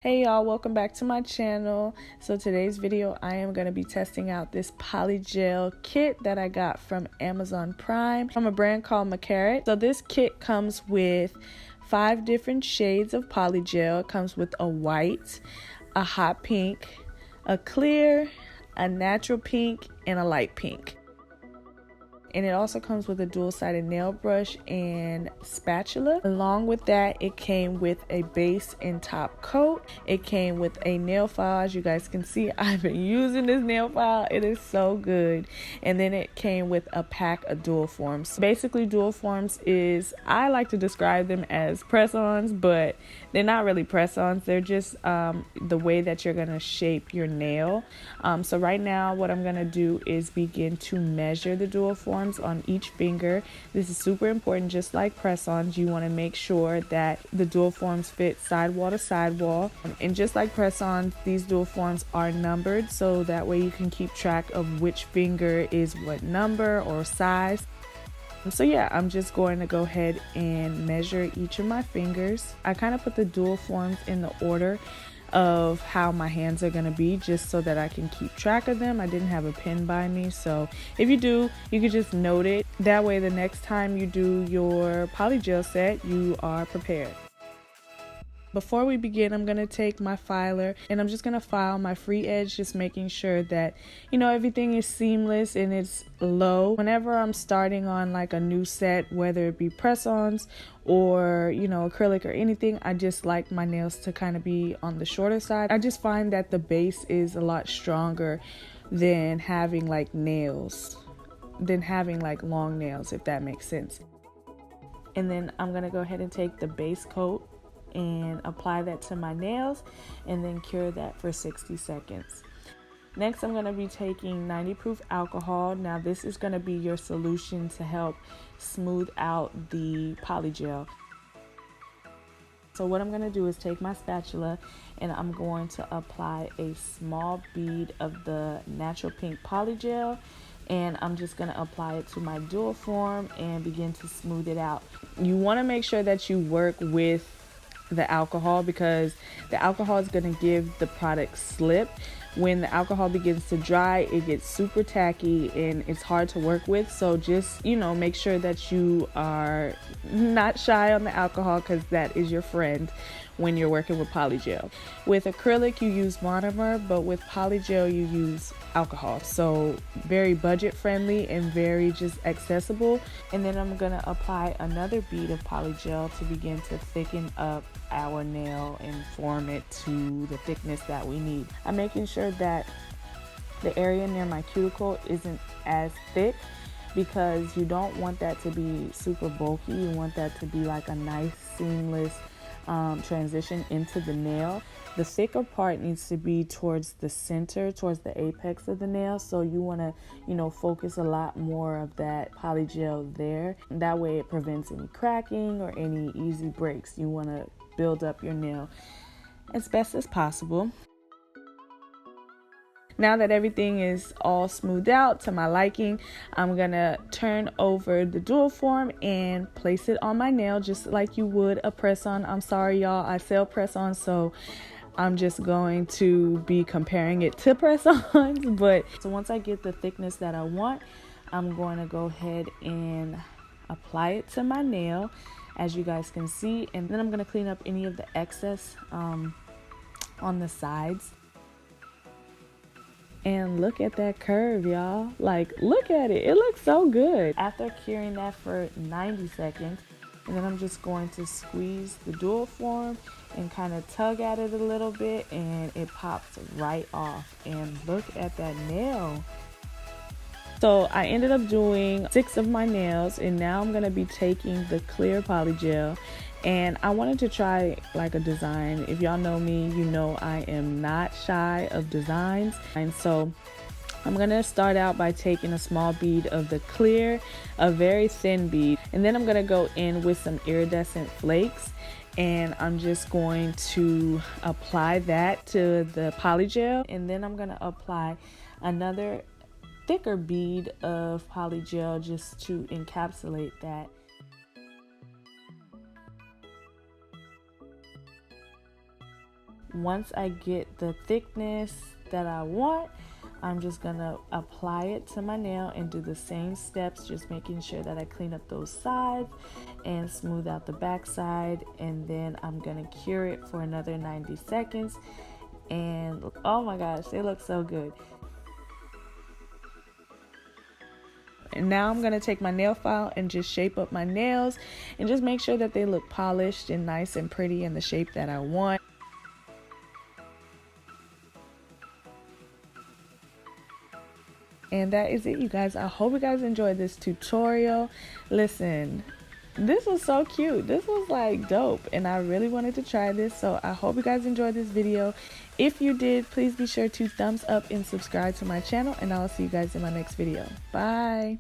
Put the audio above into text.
Hey y'all, welcome back to my channel. So today's video I am going to be testing out this Polygel kit that I got from Amazon Prime from a brand called McCarrot. So this kit comes with 5 different shades of Polygel. It comes with a white, a hot pink, a clear, a natural pink, and a light pink. And it also comes with a dual-sided nail brush and spatula. Along with that, it came with a base and top coat. It came with a nail file. As you guys can see, I've been using this nail file. It is so good. And then it came with a pack of dual forms. Basically, dual forms is, I like to describe them as press-ons, but they're not really press-ons. They're just the way that you're going to shape your nail. So right now, what I'm going to do is begin to measure the dual forms on each finger. This is super important. Just like press-ons, you want to make sure that the dual forms fit sidewall to sidewall, and just like press-ons, these dual forms are numbered, so that way you can keep track of which finger is what number or size. So yeah, I'm just going to go ahead and measure each of my fingers. I kind of put the dual forms in the order of how my hands are going to be, just so that I can keep track of them. I didn't have a pen by me, so if you do, you can just note it. That way the next time you do your Polygel set, you are prepared. Before we begin, I'm going to take my filer and I'm just going to file my free edge, just making sure that, everything is seamless and it's low. Whenever I'm starting on like a new set, whether it be press-ons or, acrylic or anything, I just like my nails to kind of be on the shorter side. I just find that the base is a lot stronger than having like long nails, if that makes sense. And then I'm going to go ahead and take the base coat and apply that to my nails and then cure that for 60 seconds. Next, I'm going to be taking 90 proof alcohol. Now this is going to be your solution to help smooth out the Polygel. So what I'm going to do is take my spatula and I'm going to apply a small bead of the natural pink Polygel, and I'm just going to apply it to my dual form and begin to smooth it out. You want to make sure that you work with the alcohol, because the alcohol is going to give the product slip. When the alcohol begins to dry, it gets super tacky and it's hard to work with. So just, make sure that you are not shy on the alcohol, because that is your friend when you're working with Polygel. With acrylic, you use monomer, but with Polygel, you use alcohol. So very budget friendly and very just accessible. And then I'm going to apply another bead of Polygel to begin to thicken up our nail and form it to the thickness that we need. I'm making sure that the area near my cuticle isn't as thick, because you don't want that to be super bulky. You want that to be like a nice seamless transition into the nail. The thicker part needs to be towards the center, towards the apex of the nail. So you want to, focus a lot more of that Polygel there. That way it prevents any cracking or any easy breaks. You want to build up your nail as best as possible. Now that everything is all smoothed out to my liking, I'm gonna turn over the dual form and place it on my nail just like you would a press-on. I'm sorry y'all, I sell press-on, so I'm just going to be comparing it to press-ons. But so once I get the thickness that I want, I'm going to go ahead and apply it to my nail, as you guys can see, and then I'm going to clean up any of the excess on the sides. And look at that curve, y'all. Like, look at it. It looks so good. After curing that for 90 seconds, and then I'm just going to squeeze the dual form and kind of tug at it a little bit, and it pops right off. And look at that nail. So I ended up doing 6 of my nails, and now I'm going to be taking the clear Polygel. And I wanted to try like a design. If y'all know me, you know I am not shy of designs. And so I'm going to start out by taking a small bead of the clear, a very thin bead. And then I'm going to go in with some iridescent flakes. And I'm just going to apply that to the Polygel. And then I'm going to apply another thicker bead of Polygel just to encapsulate that. once I get the thickness that I want, I'm just gonna apply it to my nail and do the same steps, just making sure that I clean up those sides and smooth out the back side, and then I'm gonna cure it for another 90 seconds. And oh my gosh, they look so good. And now I'm gonna take my nail file and just shape up my nails and just make sure that they look polished and nice and pretty in the shape that I want. And that is it, you guys. I hope you guys enjoyed this tutorial. Listen, this was so cute. This was like dope, and I really wanted to try this, so I hope you guys enjoyed this video. If you did, please be sure to thumbs up and subscribe to my channel, and I'll see you guys in my next video. Bye.